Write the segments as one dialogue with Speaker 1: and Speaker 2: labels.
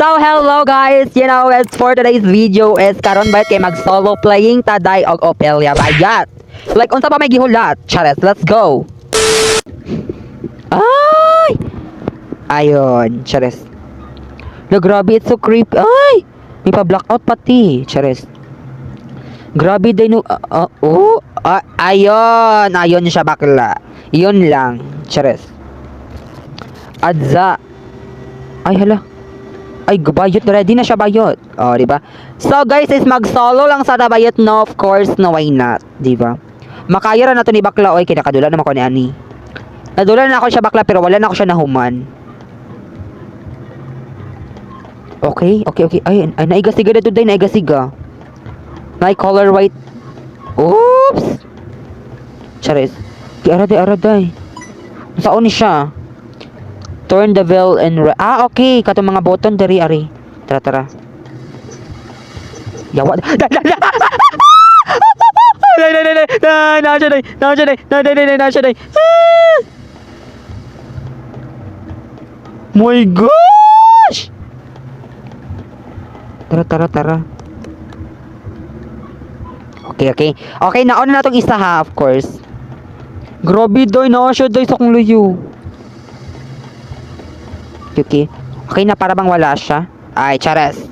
Speaker 1: So hello guys, it's for today's video is karon ba kay mag solo playing taday og Ophelia bayat. Like unsa pa may gihulat? Chares, let's go. Ay! Ayon, chares. No, grabe, it's so creepy. Ay! May pa-blackout pati, chares. Grabe din no. Ayon siya bakla. Yun lang, chares. Adza. Ay hala. Ay, bayot na ready na siya bayot. Oh, di ba? So guys, is mag-solo lang sa bayot no, of course, no why not, di ba? Makaya ra na to ni bakla oy, kinakadula naman ko ni ani. Nadula na ako siya bakla pero wala na ako siya nahuman. Okay. Ay naigasiga na today, naigasiga. May color white. Oops. Charis. Di araday. Saan ni siya? Turn the bell and okay, katong mga button diri ari. Tara. Yawa. Na. My gosh! Tara. Okay, nauna na tong isa ha, of course. Grabe doy, na siya doy sa kong luyo. Okay na, para bang wala siya. Ay, chares.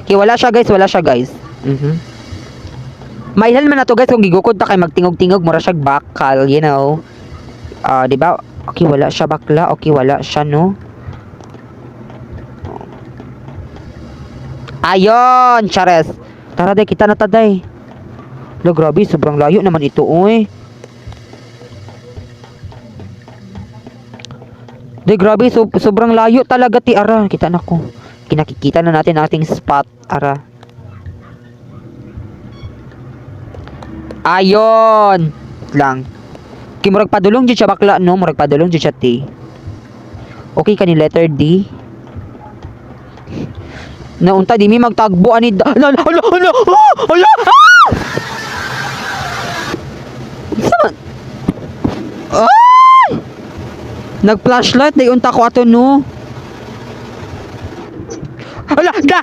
Speaker 1: Okay, wala siya guys. Mailhan man na to guys kung gigukod ta kay magtingog-tingog mura siya bakal, you know. Di ba? Okay, wala siya bakla. Okay, wala siya no. Ayon, chares. Tara day, kita na taday. Lo, grabe, sobrang layo naman ito, oy. Day, grabe, sobrang layo talaga ti ara. Kita na ko. Kinakikita na natin ating spot, ara. Ayon lang. Murag padulong jud siya bakla no, murag padulong jud siya ti. Okay kani letter D. Naunta di mi magtagbo ani. Ala. Saan? Ay! Nag-flashlight day unta ko ato no. Ala, da.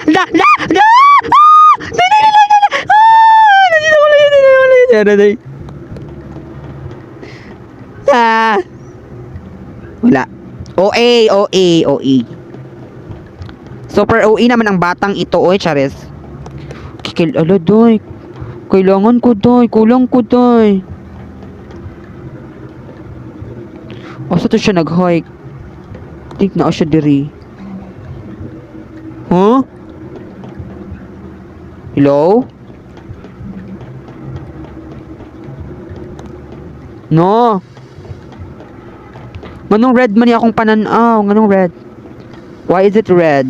Speaker 1: Wala. OA. Super OA naman ang batang ito, oy, chares. Ala, doy. Kailangan ko, doy. Kulang ko, doy. Asa to siya nag-hike? Think na siya diri. Huh? Hello? No. Nganong red man akong pananaw? Nganong red? Why is it red?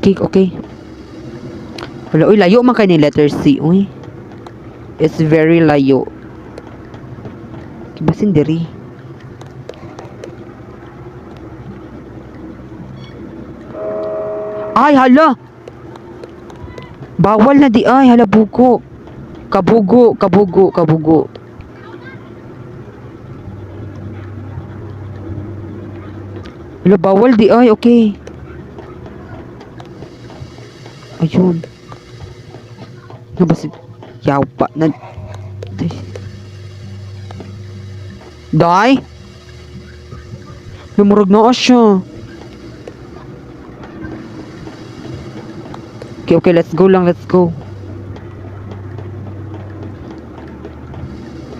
Speaker 1: Okay. Wala, uy, layo man kayo ni letter C, uy. It's very layo. Kibasin diri. Ay, hala! Bawal na di ay, hala buko. Kabugo. Hala, bawal di ay, okay. Ayun. Nabasid. Yaw pa. Day? Lumurog na siya. Okay, let's go.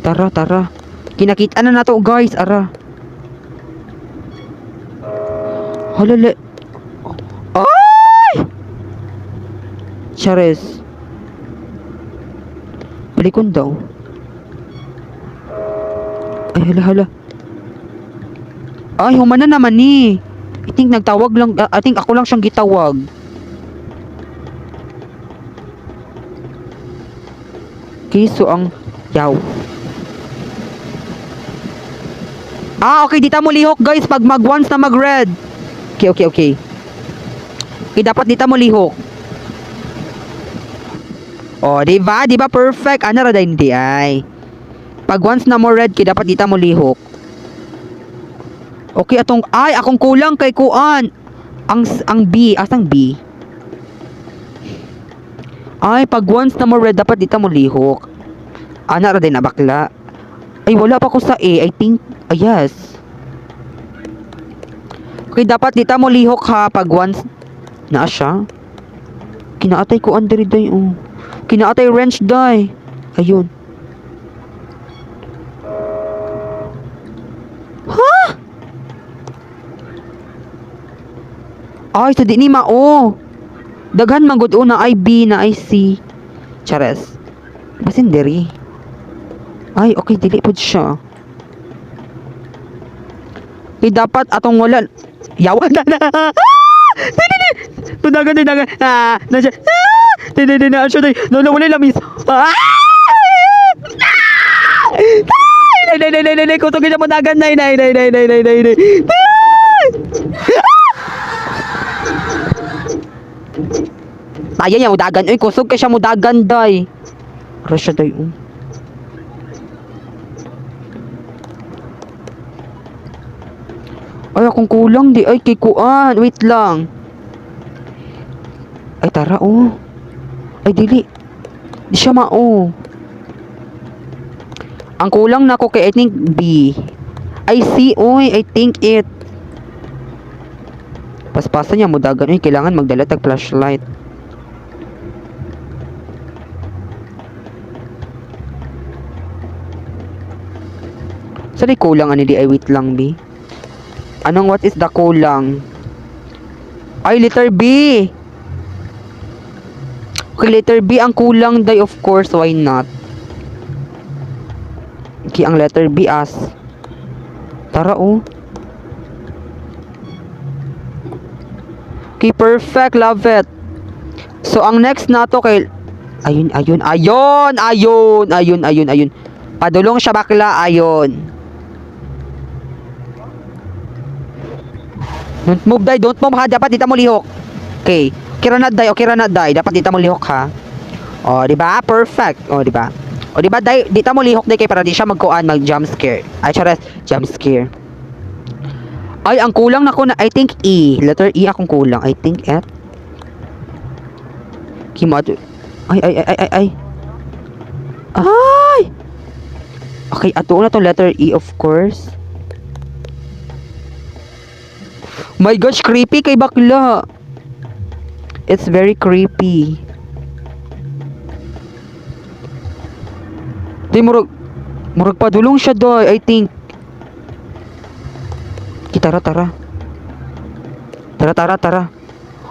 Speaker 1: Tara. Kinakita na nato guys, ara. Halala. Ay! Chares. Balikon daw. Ay, hala. Ay, humana naman ni. I think nagtawag lang. I think ako lang siyang gitawag. Okay, so ang yaw. Okay, dita mo lihok guys pag mag once na mag red. Okay. Okay, dapat dita mo lihok. Oh, di ba perfect. Ano ra din di ay. Pag once na mo red, dapat dita mo lihok. Okay, akong kulang kay kuan. Ang B, asang B? Ay, pag once na mo red, dapat dito mo lihok. Ana ra din na bakla. Ay, wala pa ko sa A. I think, yes. Okay, dapat dito mo lihok ha, pag once na siya. Kinaatay ko under day, oh. Kinaatay wrench day. Ayun. Ha? Ay, sa di ni mao. Daghan manggod una ay B na ay C. Chares. Basin diri. Ay, okay, dili pod siya. Okay, dapat atong wala. Yawan na na. Tudagan. Nandiyan. Hindi na siya. Wala lamis. Nay. Kutugin siya mo dagan. Nay. Ayaw niya mo dagan. Uy, kusog ka siya mo dagan, day. Rasya, day. Ay, akong kulang, di. Ay, kikuan. Wait lang. Ay, tara, oh. Ay, dili. Di siya mao. Ang kulang na ko kay, I think, B. Ay, C, oy. I think it. Paspasan niya mo dagan. Uy, kailangan magdala tag flashlight. Sa di kulang ani di ay wait lang B. Anong what is the kulang? Ay letter B. Okay, letter B ang kulang day, of course, why not? Okay, ang letter B as. Tara, oh. Okay, perfect, love it. So ang next nato kay ayun. Padulong siya bakla, ayun. Don't move ha, dapat dito mo lihok. Okay. Okay ra na day, dapat dito mo lihok ha. Oh, di ba? Perfect. Oh, di ba? O di ba day, dito mo lihok day kay para di siya magkuan, mag jump scare. Ay, charas, jump scare. Ay, ang kulang na ko na I think E. Letter E akong kulang. I think F. Kimado. Ay. Ay! Okay, ato na tong letter E, of course. My gosh, creepy kay bakla. It's very creepy. Di murag padulong siya doy, I think. Tara. Tara.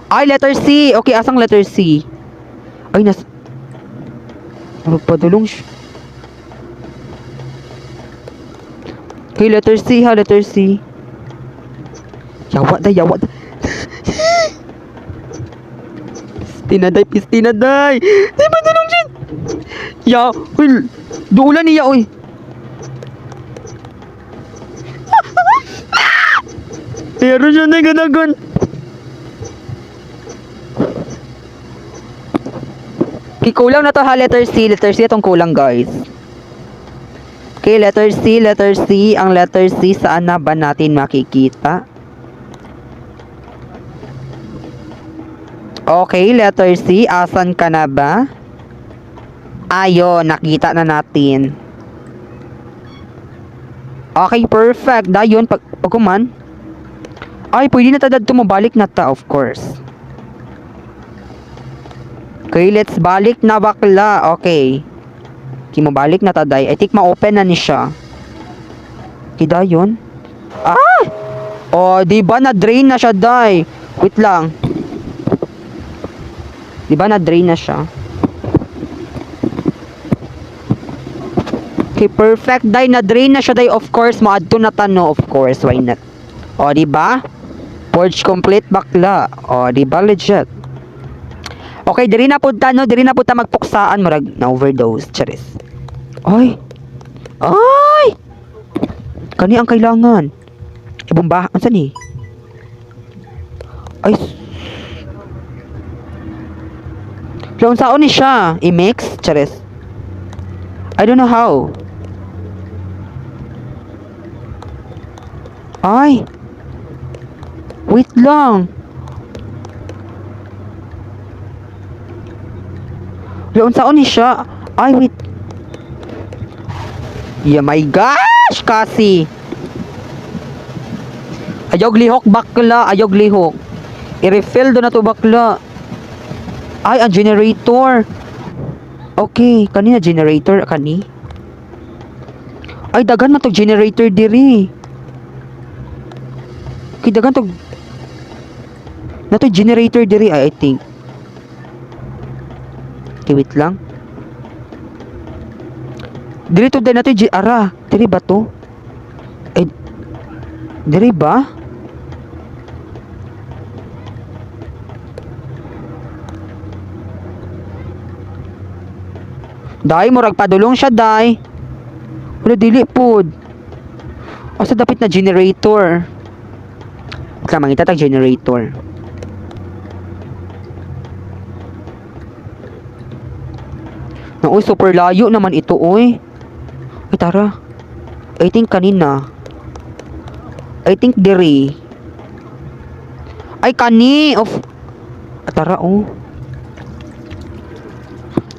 Speaker 1: Ay, letter C. Okay, asang letter C? Ay, murag padulong siya. Okay, letter C ha, letter C. Yawa. Pistina day. Di ba tulong siya? Duulan niya, oy. Pero siya na ganagon. Kulang na to ha, letter C. Letter C itong kulang, guys. Okay, letter C. Ang letter C, saan na ba natin makikita? Okay, letter C. Asan ka na ba? Ayun, nakita na natin. Okay, perfect. Dayon, pagkuman. Ay, pwede na tadad tumabalik na ta, of course. Okay, let's balik na bakla. Okay. Mabalik na taday. I think ma-open na ni siya. Okay, dayon. Ah! Oh, di ba na-drain na siya, day? Wait lang. Di ba na-drain na siya? Okay, perfect, day. Na-drain na siya, day. Of course, maadto na tano. Of course, why not? O, di ba? Purge complete bakla. O, di ba? Legit. Okay, diri na punta, no? Diri na punta magpuksaan. Marag na-overdose. Charis. Ay! Kani ang kailangan. Ibumba. Ano saan eh? Ay! Laon saon ni siya? I-mix? Charis. I don't know how. Ay! Wait lang! Laon saon ni siya? Ay, wait. Yeah, my gosh! Kasi! Ayog lihok bakla! Ayog lihok! I-refill do na to bakla! Ay, ang generator! Okay, kanina generator, kani? Ay, dagan man to generator diri! Okay, dagan to... Na to generator diri, I think. Okay, wait lang. Diri to din nato ara. Diri ba to? Eh, diri ba? Dai, murag padulong siya, dai. Wala, dili pod. Asa dapit na generator? Wala, mangita tag generator. Na, uy, super layo naman ito, uy. Ay, tara. I think kanina. I think diri. Ay, kani. Of. Tara, oh.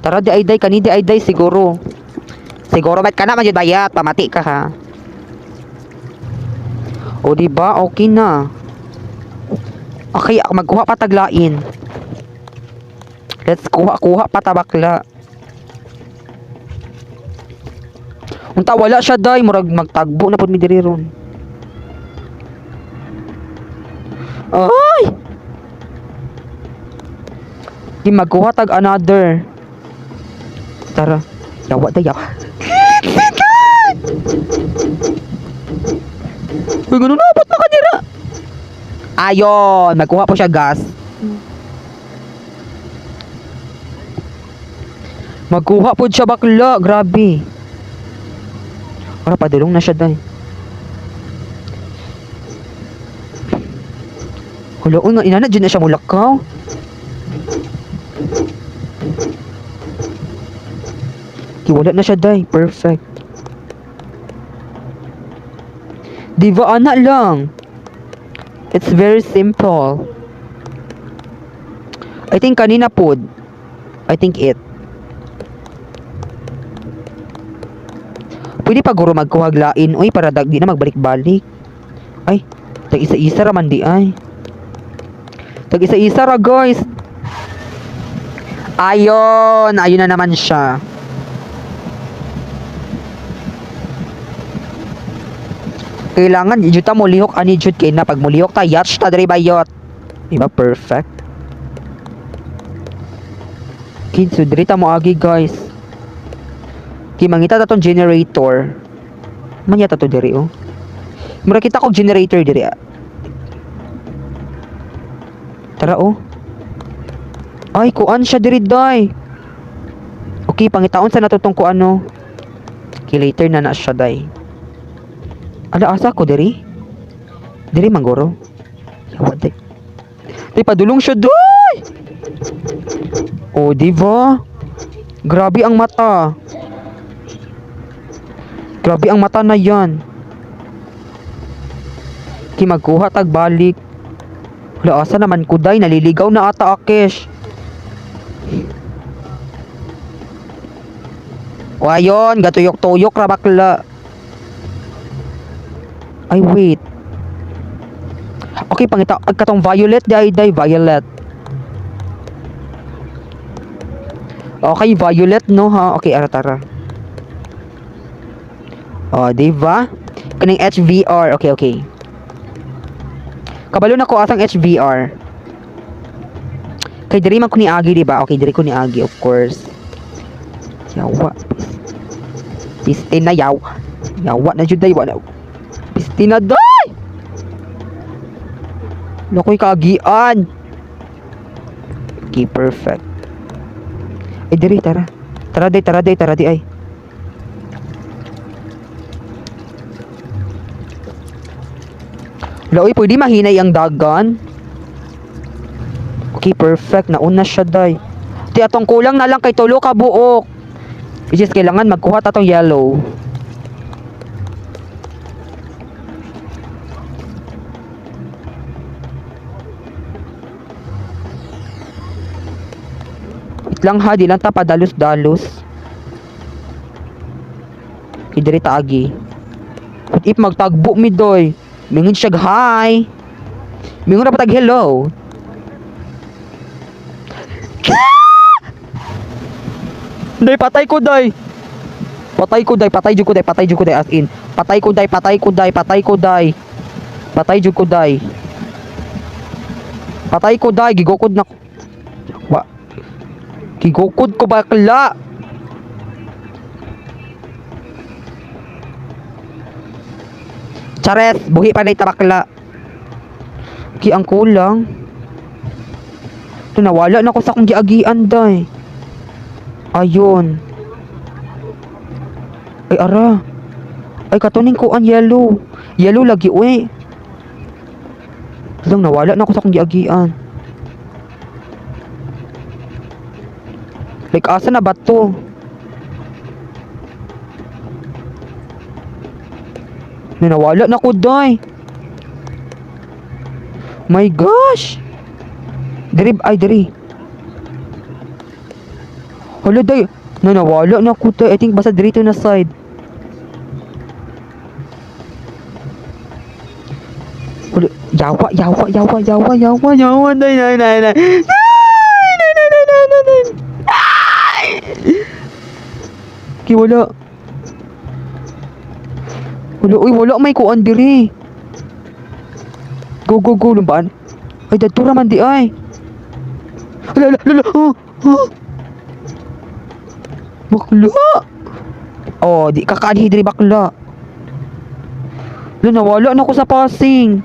Speaker 1: Tara, di ay day. Kani di ay day, siguro. Siguro, ba't ka na magyud bayat? Pamati ka, ha? O, diba? Okay na. Okay, magkuha pa taglain. Let's kuha pa tabakla. Unta wala siya, day, murag magtagbo na pud mi diri ron. Ay! Di magkuha tag another. Tara. Yawa, day, yawa. Uy, ganun na, ba't nakadira? Ayon, magkuha po siya gas. Magkuha po siya bakla, grabe. Para padulong na siya, day. Huloon nga, inana, dyan na siya mulakaw. Wala na siya, day. Perfect. Diba, anak lang. It's very simple. I think kanina po. I think it. Pwede pa guro magkuhaglain. Uy, para di na magbalik-balik. Ay, tag isa-isa raman di ay. Tag isa-isa ra, guys. Ayon. Ayun na naman siya. Kailangan jud ta mo lihok ani jud kay na pag mulihok ta yacht ta diri bayot. Diba perfect? Kids, so diri ta mo agi, guys. Kay mangita ta tong generator. Manyata to diri, oh. Mura kita kog generator diri. Tara, oh. Ay, kuan siya diri, day. Okay, pangitaon sa natutong ko ano. Okay, later na siya, day. Ala, asa ko diri? Diri manggoro. Yawa, day. Day, padulong siya, day! Oh, diba? Grabe ang mata. Grabe ang mata na yan. Ki magkuha tag balik. Wala, asa naman ko, day? Naliligaw na ata, Akesh. O ayun, gatuyok-tuyok ra bakla. Ay, wait. Okay, pangita katong violet day, violet. Okay, violet, no, ha? Okay, ara tara. Oh, diba? Kaning HVR. Okay, okay. Kabalo na ko asang HVR. Kay diri man ko ni Agi, diba? Okay, diri ko ni Agi, of course. Yawa. Pistin na yaw. Yawa na jud day, wala. Pistin na day. Nakoy kaagian. Okay, perfect. Eh, diri, tara. Tara day, ay. Laoy, pwede mahinay ang dagan. Okay, perfect. Nauna siya, day. Di atong kulang na lang kay tulo ka buok. Which is kailangan magkuha ta tong yellow. Wait lang ha, di lang ta padalos-dalos. Kidiri taagi. What if magtagbo mi doy? Mingon siya hi. Mingon na patag hello. Day patay ko day. Patay ko day, patay jud ko day, patay jud ko day as in. Patay ko day, patay ko day, patay ko day. Patay jud ko day. Patay ko day, gigukod na ko. Wa. Gigukod ko bakla. Chares, buhi pa na itabakla. Ki ang kulang. Ito nawala na ko sa akong giagian day. Ayun. Ay ara. Ay katuning ko ang yellow. Yellow lagi uy. Lang nawala na ko sa akong giagian. Like asa na ba to? Nawala na ko day. My gosh. Diri ay diri. Hala day. Nawala na ko day. I think basta diri to na side. Hala, yawa day nay. Ki wala. Wala may kuan diri. Go lumbaan. Ay dadtura man di ay. Lala. Bakla. Oh, di kakaanhi diri bakla. Nawala na ko sa passing.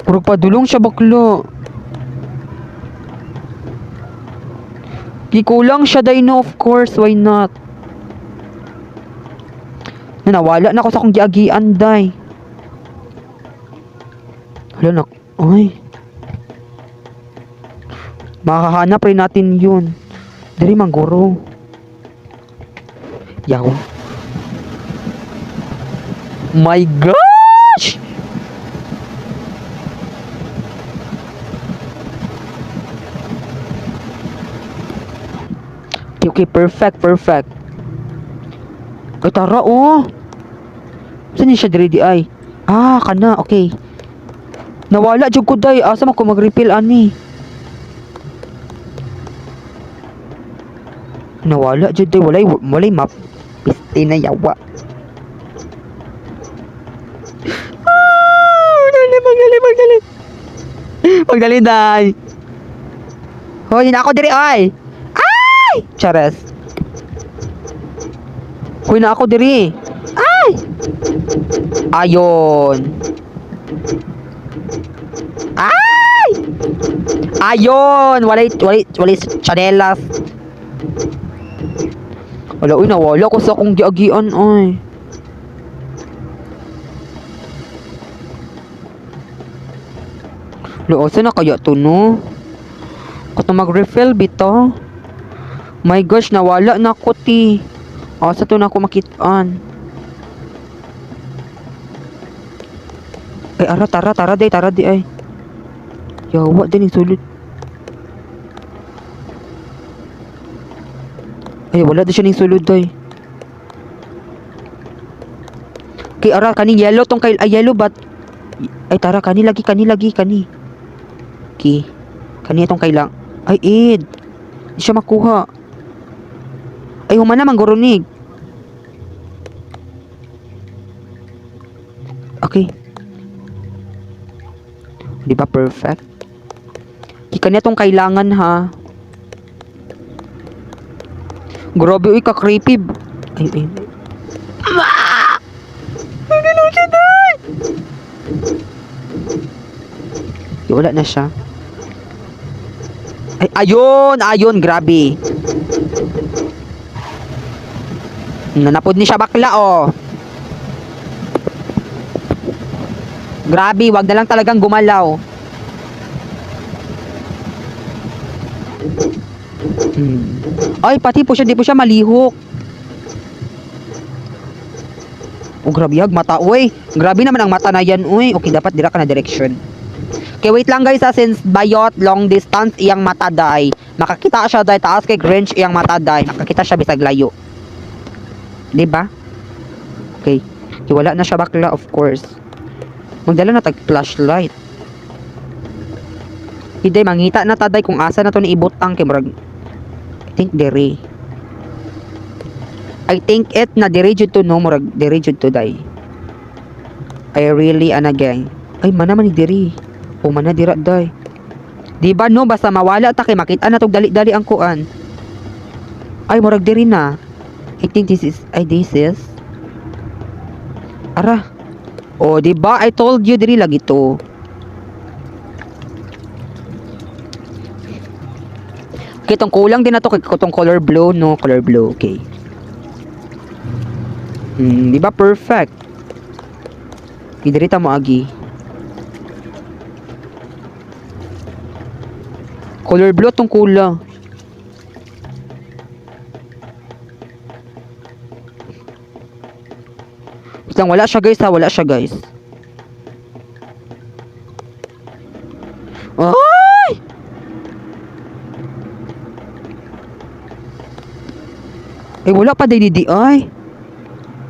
Speaker 1: Purog padulong siya bakla. Gikulang siya day no, of course, why not? Nawala na ako sa akong giagian day. Hala na, ay. Makahanap rin natin yun. Dari mangguro. Yaw. My gosh! Okay, perfect. Ay, tara, oh. Saan siya diri di ay? Ah, kana, okay. Nawala jud ko day. Asa man ko mag-refill ani? Nawala jud day. Walay map. Piste na yawa. Magdali, day. Hoy, na ako diri ay. Chares. Huy na ako diri. Ay! Ayon. Ay! Ayon! Walay chanelas. Wala, uy, nawala ko sa akong giagian, ay. Loosa na kaya to, no? Kato mag-refill, bito. My gosh, nawala na ko ti. Asa to na ako makitaan. Ay, ara, tara di ay. Yawa din yung sulod. Ay, wala din siya ng sulod ay. Kay ara, kaning yellow tong kay, ay yellow bat. Ay, tara, kani lagi. Ki, kani itong kailang. Ay, Ed. Di siya makuha. Ay, humana manggurunig. Okay. Di ba perfect? Kika niya tong kailangan ha. Grabe, uy, ka-creepy. Ay. Ano siya doon? Wala na siya. Ay, ayun, grabe. Nanapod ni siya bakla, oh. Grabe, wag na lang talagang gumalaw. Ay, pati po siya, di po siya malihok. Oh, grabe, mata, uy. Grabe naman ang mata na yan, uy. Okay, dapat dira ka na direction. Okay, wait lang guys since bayot long distance iyang mata day. Makakita siya day taas kay Grinch iyang mata day. Makakita siya bisag layo. Di ba? Okay. Okay, wala na siya bakla of course. Magdala na tag flashlight. Hindi mangita na taday kung asa na to ni ibutang kay murag I think dere. I think it na dere jud to no murag dere jud to day. I really anagay. Ay mana man ni dere. O mana dira day. Di ba no basta mawala ta kay makita na tog dali-dali ang kuan. Ay murag dere na. I think this is Ara. Oh, di ba? I told you diri lagi to. Okay, tong kulang din na to kay tong color blue, no? Color blue, okay. Di ba perfect? Idirita mo agi. Color blue tong kulang. Basta wala siya guys ha, wala siya guys. Ay! Eh wala pa din di ay.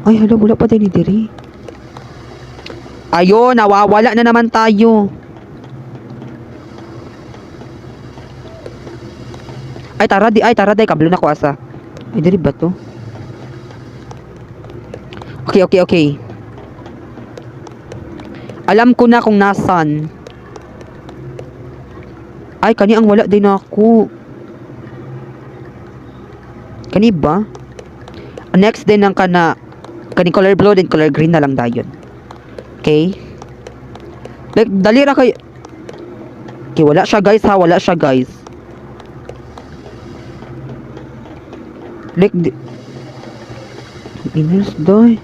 Speaker 1: Ay hala wala pa din diri. Ayun, nawawala na naman tayo. Ay tara di kablo na ko asa. Ay diri ba to? Okay. Alam ko na kung nasan. Ay kani ang wala din ako. Kani ba? Next din ang kani color blue din color green na lang dayon. Okay? Like dali ra kay. Okay, wala siya guys ha, wala siya guys. Like Ines doy.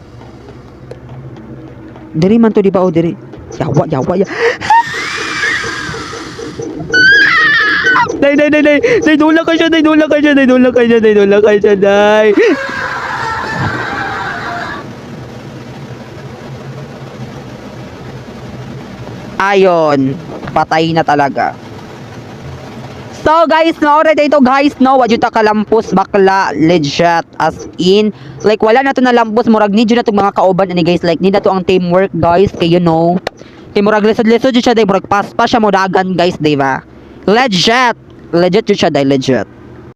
Speaker 1: Diri man to di ba o diri. Yawa. Day, dula ka siya, day. Ayon, patay na talaga. So guys, no, already ito guys, no, wadyo ta kalampos bakla, legit, as in, like wala na to na lampos, murag need na to mga kauban, ani guys, like need na to ang teamwork guys, kay you know, kay murag lesod-lesod siya, day, murag pas siya mo dagan guys, di ba? Legit jud siya, day, legit.